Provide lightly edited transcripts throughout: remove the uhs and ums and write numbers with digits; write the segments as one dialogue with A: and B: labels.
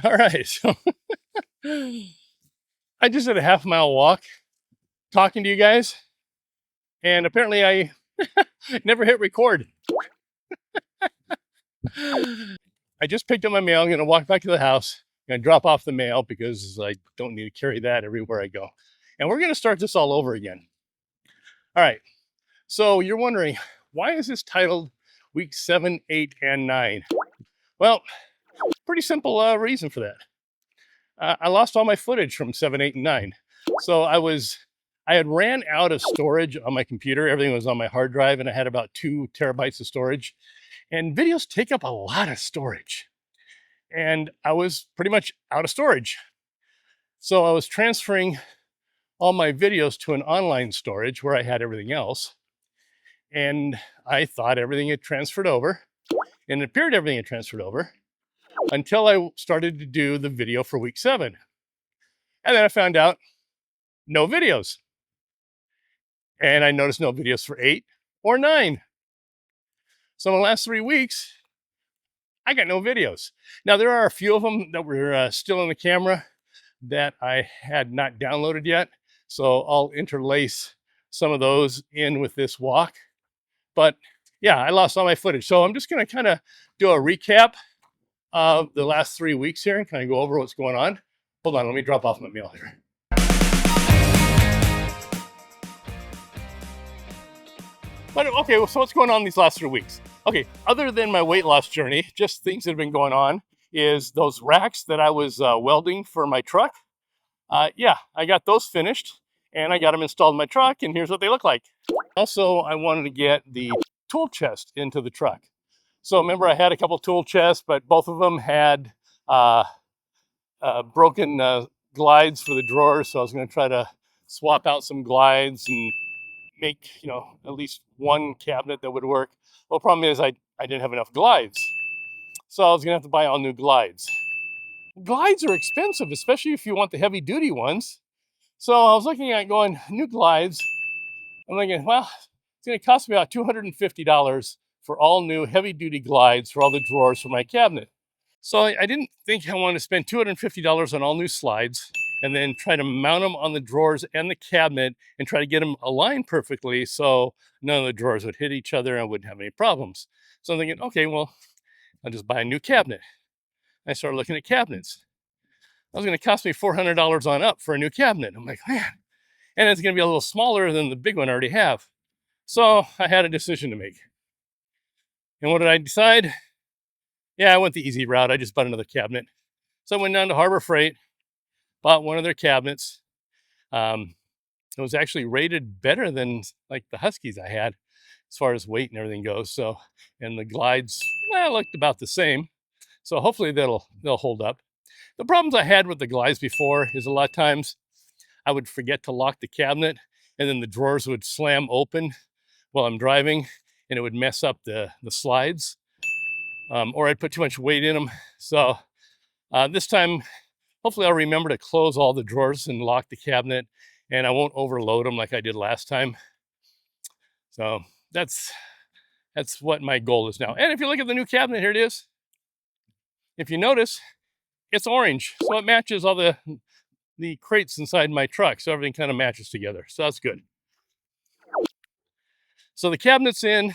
A: All right. So I just did a half-mile walk talking to you guys, and apparently I never hit record. I just picked up my mail. I'm going to walk back to the house. I'm going to drop off the mail because I don't need to carry that everywhere I go. And we're going to start this all over again. All right. So you're wondering, why is this titled week 7, 8, and 9? Well, pretty simple reason for that. I lost all my footage from 7, 8, and 9. So I had ran out of storage on my computer. Everything was on my hard drive, and I had about 2 terabytes of storage. And videos take up a lot of storage. And I was pretty much out of storage. So I was transferring all my videos to an online storage where I had everything else. And I thought everything had transferred over, and it appeared everything had transferred over until I started to do the video for week 7. And then I found out no videos. And I noticed no videos for 8 or 9. So in the last 3 weeks, I got no videos. Now, there are a few of them that were still in the camera that I had not downloaded yet. So I'll interlace some of those in with this walk. But yeah, I lost all my footage. So I'm just going to kind of do a recap of the last 3 weeks here and kind of go over what's going on. Hold on, let me drop off my mail here. But okay, so what's going on these last 3 weeks? Okay, other than my weight loss journey, just things that have been going on is those racks that I was welding for my truck. Yeah, I got those finished and I got them installed in my truck, and here's what they look like. Also, I wanted to get the tool chest into the truck. So remember, I had a couple tool chests, but both of them had broken glides for the drawers. So I was going to try to swap out some glides and make, at least one cabinet that would work. Well, the problem is I didn't have enough glides. So I was going to have to buy all new glides. Glides are expensive, especially if you want the heavy duty ones. So I was looking at going, new glides. I'm thinking, well, it's going to cost me about $250 for all new heavy duty glides for all the drawers for my cabinet. So I didn't think I wanted to spend $250 on all new slides and then try to mount them on the drawers and the cabinet and try to get them aligned perfectly so none of the drawers would hit each other and I wouldn't have any problems. So I'm thinking, okay, well, I'll just buy a new cabinet. I started looking at cabinets. That was going to cost me $400 on up for a new cabinet. I'm like, man, and it's going to be a little smaller than the big one I already have. So I had a decision to make. And what did I decide? Yeah, I went the easy route. I just bought another cabinet. So I went down to Harbor Freight, bought one of their cabinets. It was actually rated better than like the Huskies I had as far as weight and everything goes. So, and the glides, looked about the same. So hopefully they'll hold up. The problems I had with the glides before is a lot of times I would forget to lock the cabinet, and then the drawers would slam open while I'm driving, and it would mess up the slides. Or I'd put too much weight in them. So this time, hopefully I'll remember to close all the drawers and lock the cabinet, and I won't overload them like I did last time. So that's what my goal is now. And if you look at the new cabinet, here it is. If you notice, it's orange. So it matches all the crates inside my truck. So everything kind of matches together. So that's good. So the cabinet's in.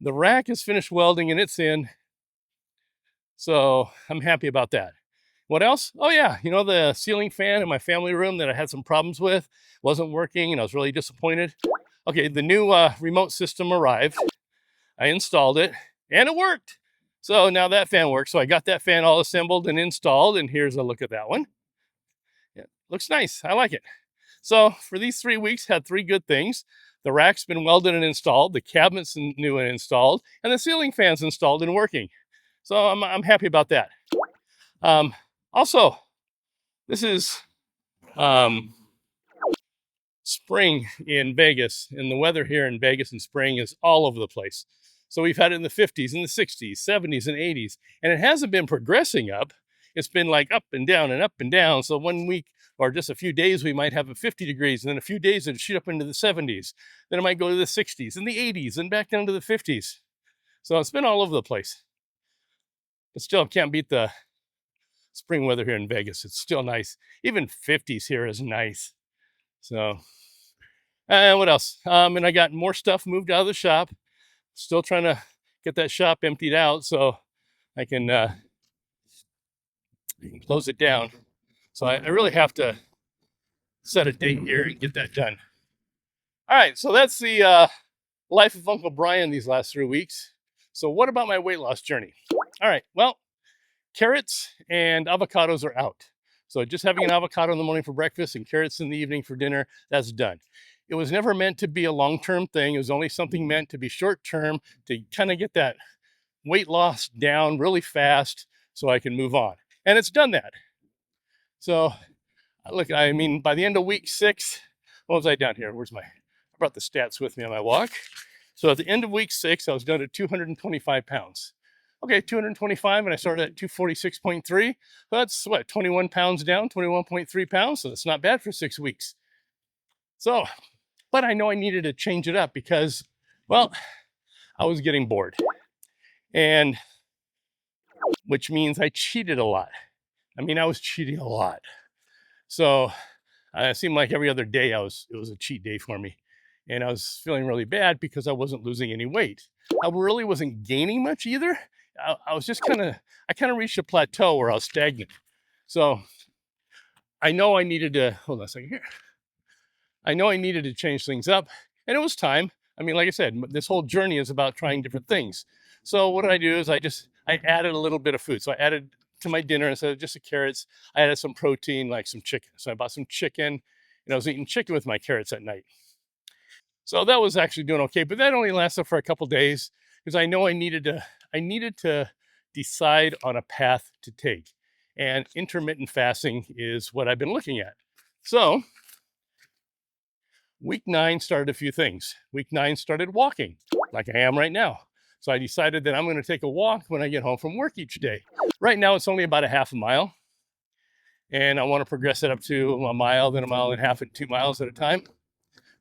A: The rack is finished welding and it's in. So I'm happy about that. What else? Oh yeah, the ceiling fan in my family room that I had some problems with wasn't working and I was really disappointed. Okay, the new remote system arrived. I installed it and it worked. So now that fan works. So I got that fan all assembled and installed, and here's a look at that one. Yeah, looks nice. I like it. So for these 3 weeks, had 3 good things. The rack's been welded and installed, the cabinet's new and installed, and the ceiling fan's installed and working. So I'm happy about that. Also, this is spring in Vegas, and the weather here in Vegas in spring is all over the place. So we've had it in the 50s, and the 60s, 70s, and 80s, and it hasn't been progressing up. It's been like up and down and up and down. So one week or just a few days, we might have a 50 degrees, and then a few days it'll shoot up into the 70s. Then it might go to the 60s and the 80s and back down to the 50s. So it's been all over the place. But still can't beat the spring weather here in Vegas. It's still nice. Even 50s here is nice. So, what else? And I got more stuff moved out of the shop. Still trying to get that shop emptied out so I can close it down. So I really have to set a date here and get that done. All right, so that's the life of Uncle Bryan these last 3 weeks. So what about my weight loss journey? All right, well, carrots and avocados are out. So just having an avocado in the morning for breakfast and carrots in the evening for dinner, that's done. It was never meant to be a long-term thing. It was only something meant to be short-term to kind of get that weight loss down really fast so I can move on. And it's done that. So look, I mean, by the end of week 6, what was I down here? I brought the stats with me on my walk. So at the end of week 6, I was down to 225 pounds. Okay, 225, and I started at 246.3. So that's what, 21 pounds down, 21.3 pounds. So that's not bad for 6 weeks. So, but I know I needed to change it up because, well, I was getting bored. And which means I cheated a lot. I mean, I was cheating a lot. So it seemed like every other day it was a cheat day for me. And I was feeling really bad because I wasn't losing any weight. I really wasn't gaining much either. I was just kind of reached a plateau where I was stagnant. So I know I needed to, hold on a second here. I know I needed to change things up, and it was time. I mean, like I said, this whole journey is about trying different things. So what I do is I added a little bit of food. So I added to my dinner, instead of just the carrots, I added some protein, like some chicken. So I bought some chicken, and I was eating chicken with my carrots at night. So that was actually doing okay, but that only lasted for a couple days because I know I needed to decide on a path to take. And intermittent fasting is what I've been looking at. So week 9 started a few things. Week 9 started walking, like I am right now. So I decided that I'm going to take a walk when I get home from work each day. Right now, it's only about a half a mile. And I want to progress it up to a mile, then a mile and a half, and 2 miles at a time.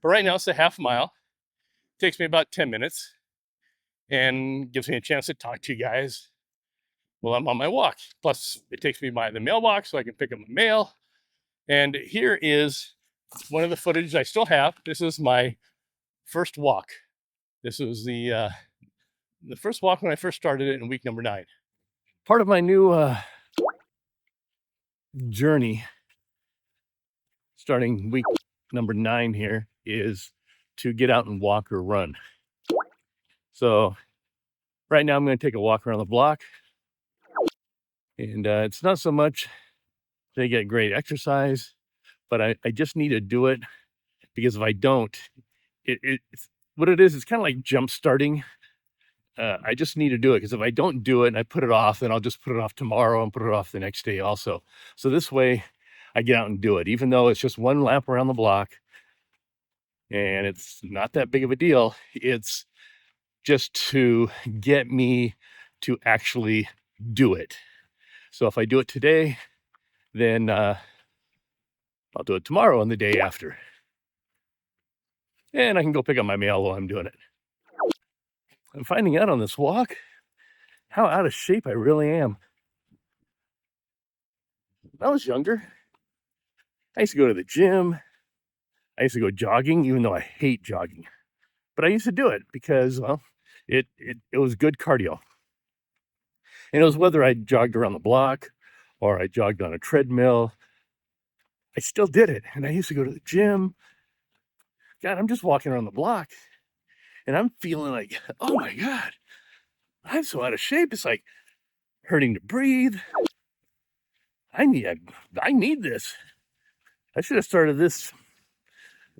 A: But right now, it's a half mile. It takes me about 10 minutes and gives me a chance to talk to you guys while I'm on my walk. Plus, it takes me by the mailbox so I can pick up my mail. And here is one of the footage I still have. This is my first walk. This was the first walk when I first started it in week number 9. Part of my new journey, starting week number 9 here, is to get out and walk or run. So right now I'm going to take a walk around the block, and it's not so much to get great exercise, but I just need to do it because if I don't, it's what it is. It's kind of like jump starting. I just need to do it because if I don't do it and I put it off, then I'll just put it off tomorrow and put it off the next day also. So this way I get out and do it, even though it's just one lap around the block and it's not that big of a deal. It's just to get me to actually do it. So if I do it today, then I'll do it tomorrow and the day after. And I can go pick up my mail while I'm doing it. I'm finding out on this walk how out of shape I really am. When I was younger, I used to go to the gym. I used to go jogging, even though I hate jogging. But I used to do it because, well, it was good cardio. And it was whether I jogged around the block or I jogged on a treadmill, I still did it. And I used to go to the gym. God, I'm just walking around the block and I'm feeling like, oh my God, I'm so out of shape. It's like hurting to breathe. I need this. I should have started this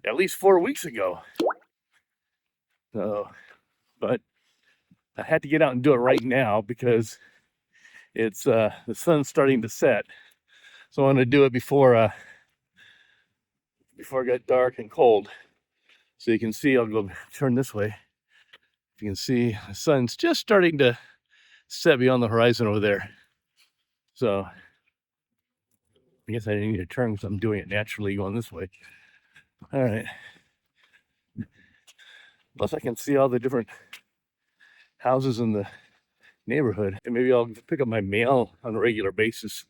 A: at least 4 weeks ago. So, but I had to get out and do it right now because it's the sun's starting to set. So I want to do it before it got dark and cold. So you can see, I'll go turn this way. You can see the sun's just starting to set beyond the horizon over there. So I guess I didn't need to turn because I'm doing it naturally going this way. All right. Plus I can see all the different houses in the neighborhood, and maybe I'll pick up my mail on a regular basis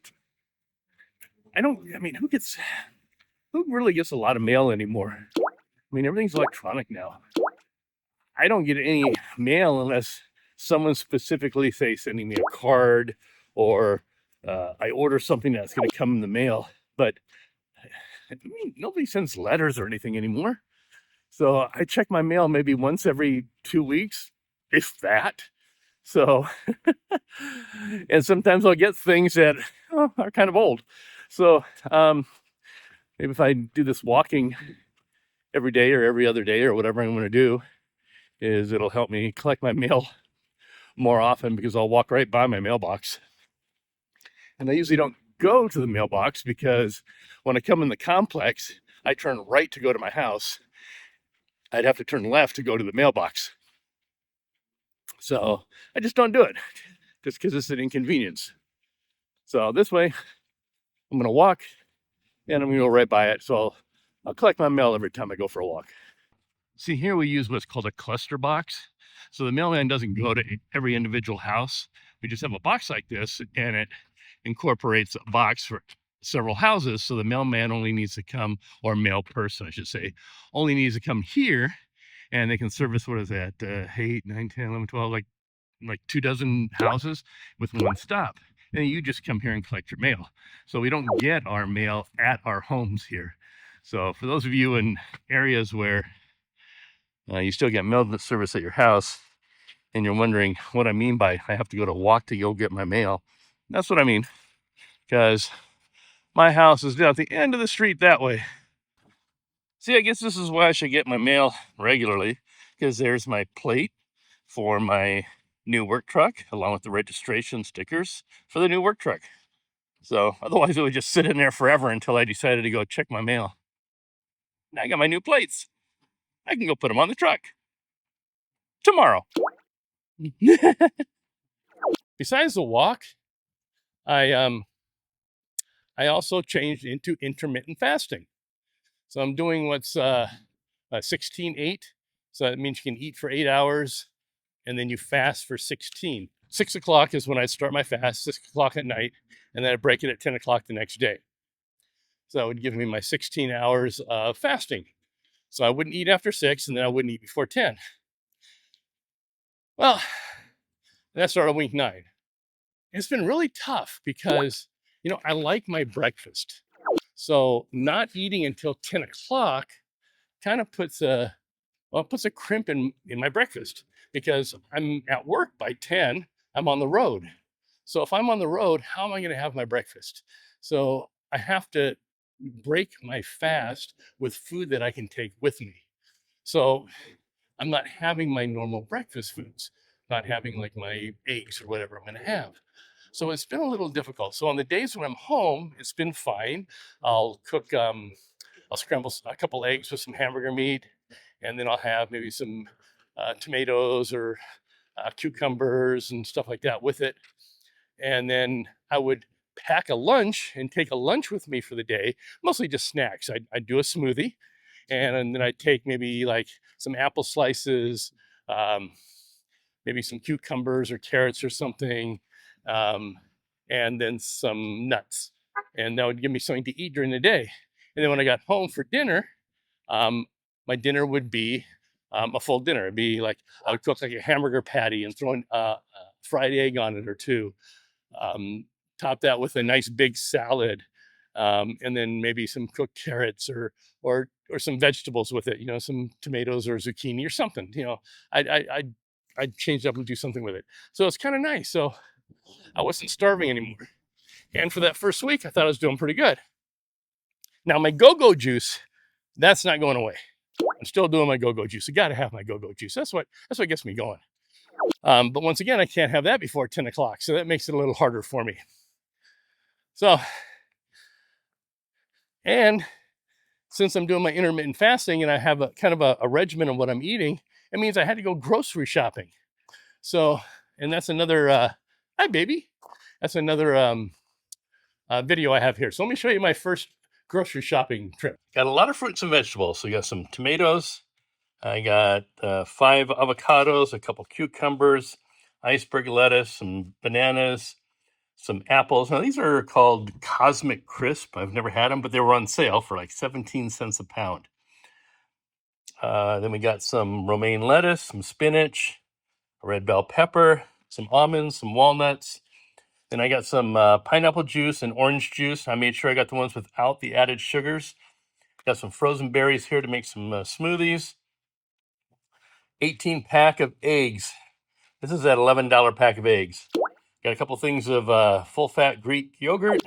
A: I mean, who really gets a lot of mail anymore? I mean, everything's electronic now. I don't get any mail unless someone specifically say sending me a card or I order something that's going to come in the mail. But I mean, nobody sends letters or anything anymore. So I check my mail maybe once every 2 weeks, if that. So, and sometimes I'll get things that are kind of old. So maybe if I do this walking every day or every other day or whatever I'm going to do, is it'll help me collect my mail more often because I'll walk right by my mailbox. And I usually don't go to the mailbox because when I come in the complex, I turn right to go to my house. I'd have to turn left to go to the mailbox. So I just don't do it just because it's an inconvenience. So this way, I'm going to walk and I'm going to go right by it. So I'll collect my mail every time I go for a walk. See, here we use what's called a cluster box. So the mailman doesn't go to every individual house. We just have a box like this, and it incorporates a box for several houses. So the mailman only needs to come, or mail person, I should say, only needs to come here, and they can service, what is that, 8, 9, 10, 11, 12, like 24 houses with one stop. And you just come here and collect your mail. So we don't get our mail at our homes here. So for those of you in areas where you still get mail service at your house, and you're wondering what I mean by I have to go to walk to go get my mail, that's what I mean, because my house is down at the end of the street that way. See, I guess this is why I should get my mail regularly, because there's my plate for my new work truck, along with the registration stickers for the new work truck. So otherwise it would just sit in there forever until I decided to go check my mail. Now I got my new plates. I can go put them on the truck tomorrow. Besides the walk, I also changed into intermittent fasting. So I'm doing what's 16-8. So that means you can eat for 8 hours and then you fast for 16. 6 o'clock is when I start my fast, 6 o'clock at night, and then I break it at 10 o'clock the next day. So that would give me my 16 hours of fasting. So I wouldn't eat after 6, and then I wouldn't eat before 10. Well, that started week 9. It's been really tough because, I like my breakfast. So not eating until 10 o'clock kind of puts a crimp in my breakfast because I'm at work by 10. I'm on the road. So if I'm on the road, how am I going to have my breakfast? So I have to break my fast with food that I can take with me. So I'm not having my normal breakfast foods, not having like my eggs or whatever I'm going to have. So it's been a little difficult. So on the days when I'm home, it's been fine. I'll scramble a couple eggs with some hamburger meat, and then I'll have maybe some tomatoes or cucumbers and stuff like that with it. And then I would pack a lunch and take a lunch with me for the day, mostly just snacks. I'd do a smoothie, and then I'd take maybe like some apple slices, um, maybe some cucumbers or carrots or something, um, and then some nuts. And that would give me something to eat during the day. And then when I got home for dinner, my dinner would be a full dinner. It'd be like I would cook like a hamburger patty and throw a fried egg on it or two. Top that with a nice big salad, and then maybe some cooked carrots or some vegetables with it. Some tomatoes or zucchini or something. I'd change it up and do something with it. So it's kind of nice. So I wasn't starving anymore. And for that first week, I thought I was doing pretty good. Now my go-go juice, that's not going away. I'm still doing my go-go juice. I got to have my go-go juice. That's what gets me going. But once again, I can't have that before 10 o'clock. So that makes it a little harder for me. So, and since I'm doing my intermittent fasting and I have a kind of a regimen of what I'm eating, it means I had to go grocery shopping. So, and that's another, hi baby. That's another video I have here. So let me show you my first grocery shopping trip. Got a lot of fruits and vegetables. So you got some tomatoes. I got 5 avocados, a couple cucumbers, iceberg lettuce, some bananas, some apples. Now, these are called Cosmic Crisp. I've never had them, but they were on sale for like 17 cents a pound. Then we got some romaine lettuce, some spinach, red bell pepper, some almonds, some walnuts. Then I got some pineapple juice and orange juice. I made sure I got the ones without the added sugars. Got some frozen berries here to make some smoothies. 18 pack of eggs. This is that $11 pack of eggs. Got a couple things of full-fat Greek yogurt,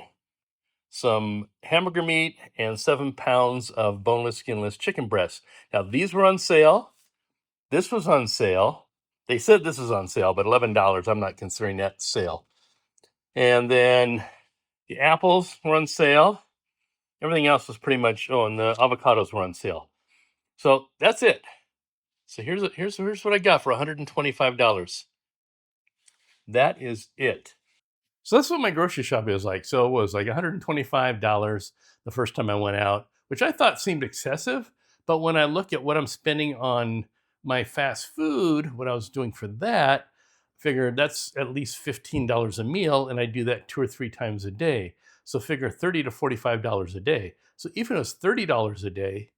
A: some hamburger meat, and 7 pounds of boneless, skinless chicken breasts. Now, these were on sale. This was on sale. They said this was on sale, but $11, I'm not considering that sale. And then the apples were on sale. Everything else was pretty much, oh, and the avocados were on sale. So that's it. So here's what I got for $125. That is it. So that's what my grocery shop is like. So it was like $125 the first time I went out, which I thought seemed excessive. But when I look at what I'm spending on my fast food, what I was doing for that, figured that's at least $15 a meal, and I do that 2 or 3 times a day. So figure $30 to $45 a day. So even if it was $30 a day,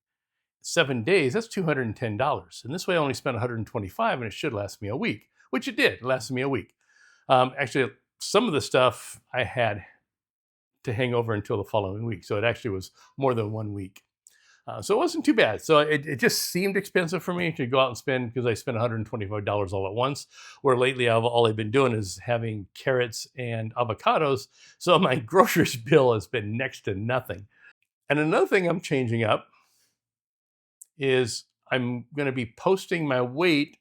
A: 7 days, that's $210. And this way I only spent $125, and it should last me a week, which it did. It lasted me a week. Actually, some of the stuff I had to hang over until the following week. So it actually was more than 1 week. So it wasn't too bad. So it just seemed expensive for me to go out and spend, because I spent $125 all at once, where lately all I've been doing is having carrots and avocados. So my groceries bill has been next to nothing. And another thing I'm changing up is I'm going to be posting my weight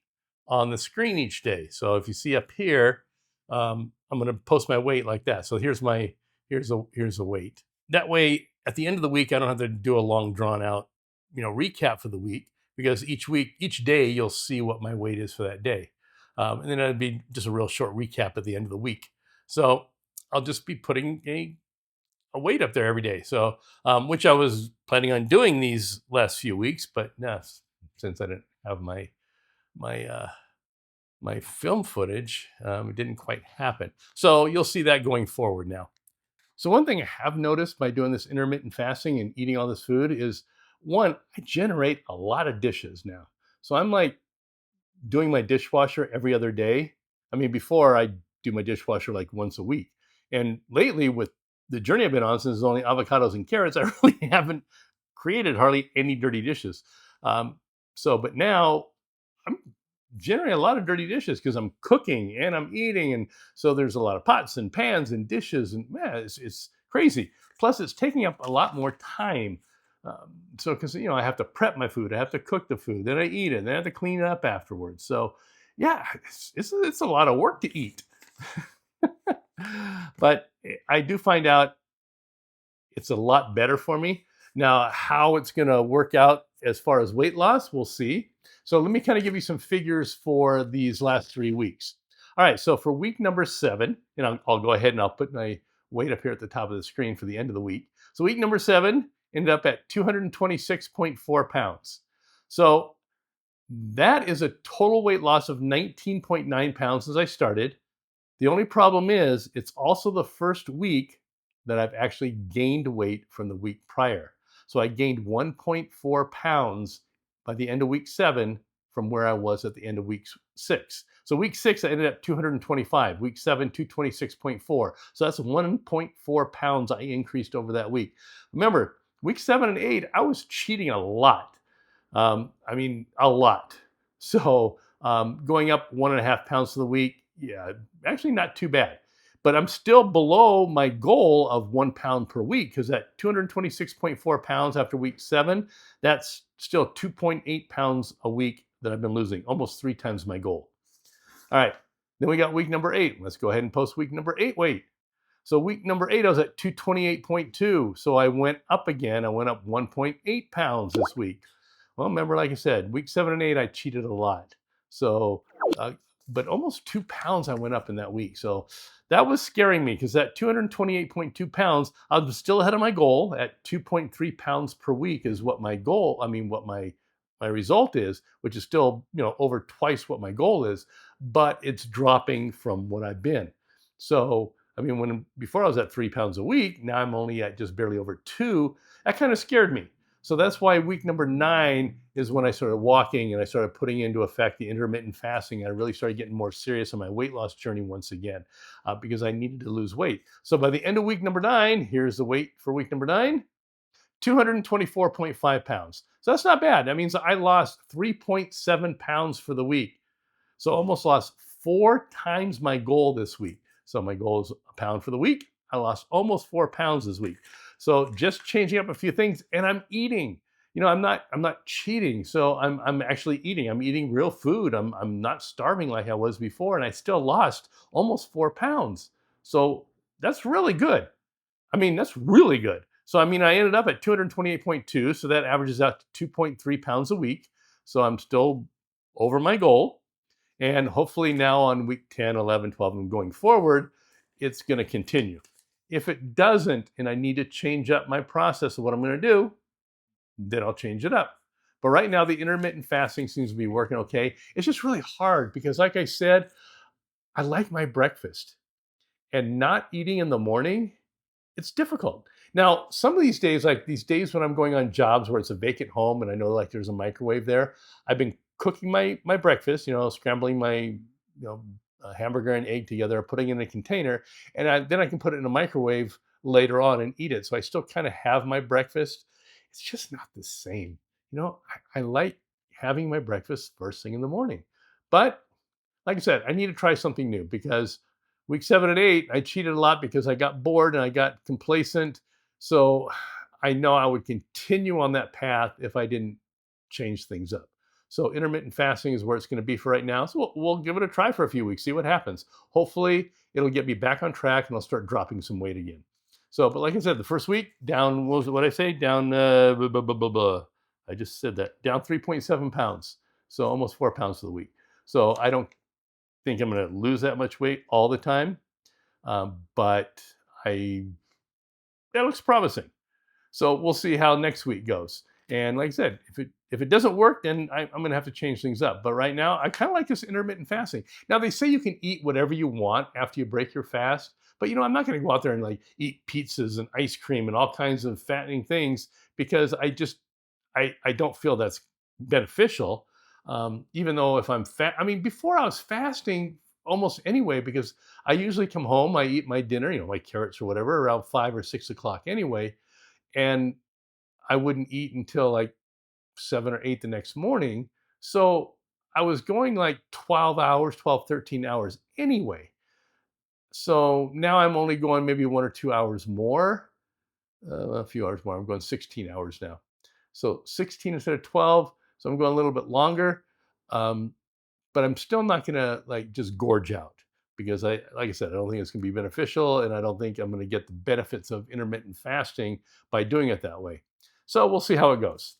A: on the screen each day. So if you see up here, I'm going to post my weight like that. So here's a weight. That way, at the end of the week, I don't have to do a long drawn out, recap for the week, because each day, you'll see what my weight is for that day. And then it'd be just a real short recap at the end of the week. So I'll just be putting a weight up there every day. So, which I was planning on doing these last few weeks, but since I didn't have my film footage, it didn't quite happen. So you'll see that going forward now. So one thing I have noticed by doing this intermittent fasting and eating all this food is, one, I generate a lot of dishes now. So I'm like doing my dishwasher every other day. I mean, before I do my dishwasher like once a week. And lately, with the journey I've been on, since it's only avocados and carrots, I really haven't created hardly any dirty dishes. But now I'm generating a lot of dirty dishes because I'm cooking and I'm eating. And so there's a lot of pots and pans and dishes. And man, it's crazy. Plus, it's taking up a lot more time. Because I have to prep my food, I have to cook the food, then I eat it, then I have to clean it up afterwards. So, yeah, it's a lot of work to eat. But I do find out it's a lot better for me. Now, how it's going to work out as far as weight loss, we'll see. So let me kind of give you some figures for these last 3 weeks. All right, so for week number 7, and I'll go ahead and I'll put my weight up here at the top of the screen for the end of the week. So week number 7 ended up at 226.4 pounds. So that is a total weight loss of 19.9 pounds since I started. The only problem is it's also the first week that I've actually gained weight from the week prior. So I gained 1.4 pounds by the end of week 7 from where I was at the end of week 6. So week 6, I ended up 225. Week 7, 226.4. So that's 1.4 pounds I increased over that week. Remember, week 7 and 8, I was cheating a lot. A lot. So going up 1.5 pounds to the week, yeah, actually not too bad. But I'm still below my goal of 1 pound per week, because at 226.4 pounds after week 7, that's still 2.8 pounds a week that I've been losing, almost 3 times my goal. All right, then we got week number 8. Let's go ahead and post week number 8 weight. So week number 8, I was at 228.2. So I went up again. I went up 1.8 pounds this week. Well, remember, like I said, week 7 and 8, I cheated a lot. So, but almost 2 pounds I went up in that week. So that was scaring me, because that 228.2 pounds, I was still ahead of my goal at 2.3 pounds per week is what my goal, what my result is, which is still, over twice what my goal is, but it's dropping from what I've been. So I mean, before I was at 3 pounds a week, now I'm only at just barely over 2. That kind of scared me. So that's why week number 9 is when I started walking and I started putting into effect the intermittent fasting. I really started getting more serious on my weight loss journey once again, because I needed to lose weight. So by the end of week number 9, here's the weight for week number 9: 224.5 pounds. So that's not bad. That means I lost 3.7 pounds for the week. So almost lost 4 times my goal this week. So my goal is a pound for the week. I lost almost 4 pounds this week. So just changing up a few things, and I'm eating. I'm not cheating. So I'm actually eating. I'm eating real food. I'm not starving like I was before, and I still lost almost 4 pounds. So that's really good. I mean, that's really good. So I mean, I ended up at 228.2. So that averages out to 2.3 pounds a week. So I'm still over my goal. And hopefully now on week 10, 11, 12, and going forward, it's going to continue. If it doesn't, and I need to change up my process of what I'm going to do, then I'll change it up. But right now, the intermittent fasting seems to be working okay. It's just really hard because, like I said, I like my breakfast, and not eating in the morning, it's difficult. Now, some of these days, like these days when I'm going on jobs where it's a vacant home and I know like there's a microwave there, I've been cooking my breakfast, scrambling my hamburger and egg together, putting it in a container, and then I can put it in a microwave later on and eat it. So I still kind of have my breakfast. It's just not the same. I like having my breakfast first thing in the morning, but like I said, I need to try something new because week 7 and 8, I cheated a lot because I got bored and I got complacent. So I know I would continue on that path if I didn't change things up. So intermittent fasting is where it's going to be for right now. So we'll give it a try for a few weeks, see what happens. Hopefully, it'll get me back on track and I'll start dropping some weight again. So, but like I said, the first week down, what was it, what I say? Down, I just said that, down 3.7 pounds. So almost 4 pounds for the week. So I don't think I'm going to lose that much weight all the time, but that looks promising. So we'll see how next week goes. And like I said, if it doesn't work, then I'm going to have to change things up. But right now, I kind of like this intermittent fasting. Now they say you can eat whatever you want after you break your fast, but I'm not going to go out there and like eat pizzas and ice cream and all kinds of fattening things because I don't feel that's beneficial. Even though if I'm fat, I mean, before I was fasting almost anyway, because I usually come home, I eat my dinner, my carrots or whatever, around 5 or 6 o'clock anyway. And I wouldn't eat until like 7 or 8 the next morning. So I was going like 12 hours, 12, 13 hours anyway. So now I'm only going maybe 1 or 2 hours more, a few hours more. I'm going 16 hours now. So 16 instead of 12. So I'm going a little bit longer. But I'm still not going to like just gorge out because like I said, I don't think it's going to be beneficial. And I don't think I'm going to get the benefits of intermittent fasting by doing it that way. So we'll see how it goes.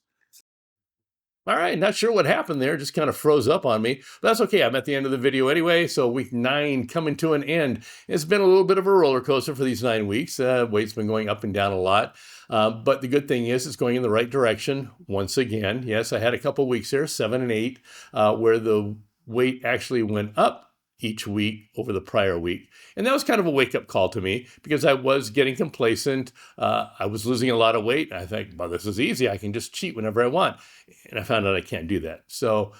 A: All right, not sure what happened there. Just kind of froze up on me. But that's okay. I'm at the end of the video anyway. So week 9 coming to an end. It's been a little bit of a roller coaster for these 9 weeks. Weight's been going up and down a lot. But the good thing is it's going in the right direction once again. Yes, I had a couple weeks there, 7 and 8, where the weight actually went up each week over the prior week. And that was kind of a wake-up call to me because I was getting complacent. I was losing a lot of weight. I think, well, this is easy. I can just cheat whenever I want. And I found out I can't do that. So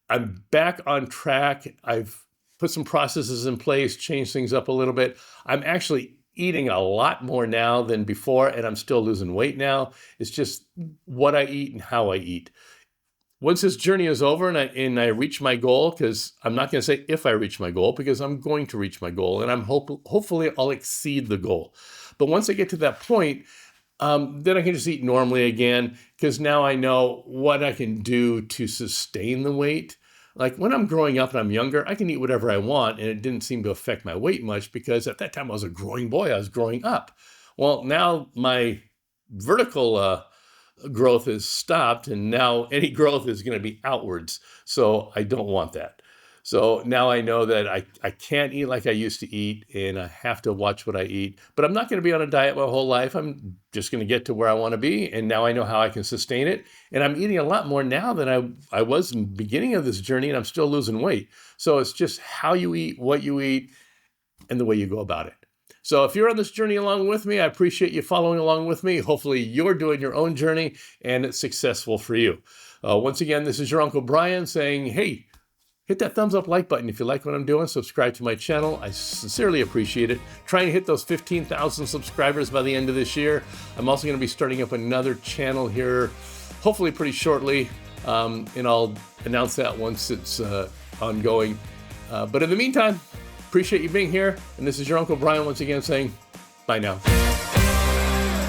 A: I'm back on track. I've put some processes in place, changed things up a little bit. I'm actually eating a lot more now than before, and I'm still losing weight now. It's just what I eat and how I eat. Once this journey is over and I reach my goal, because I'm not going to say if I reach my goal, because I'm going to reach my goal, and hopefully I'll exceed the goal. But once I get to that point, then I can just eat normally again, because now I know what I can do to sustain the weight. Like when I'm growing up and I'm younger, I can eat whatever I want, and it didn't seem to affect my weight much because at that time I was a growing boy. I was growing up. Well, now my vertical growth is stopped, and now any growth is going to be outwards. So I don't want that. So now I know that I can't eat like I used to eat, and I have to watch what I eat. But I'm not going to be on a diet my whole life. I'm just going to get to where I want to be, and now I know how I can sustain it. And I'm eating a lot more now than I was in the beginning of this journey, and I'm still losing weight. So it's just how you eat, what you eat, and the way you go about it. So if you're on this journey along with me, I appreciate you following along with me. Hopefully you're doing your own journey and it's successful for you. Once again, this is your Uncle Bryan saying, hey, hit that thumbs up like button if you like what I'm doing. Subscribe to my channel. I sincerely appreciate it. Try and hit those 15,000 subscribers by the end of this year. I'm also going to be starting up another channel here, hopefully pretty shortly, and I'll announce that once it's ongoing. But in the meantime, appreciate you being here. And this is your Uncle Bryan once again saying, bye now.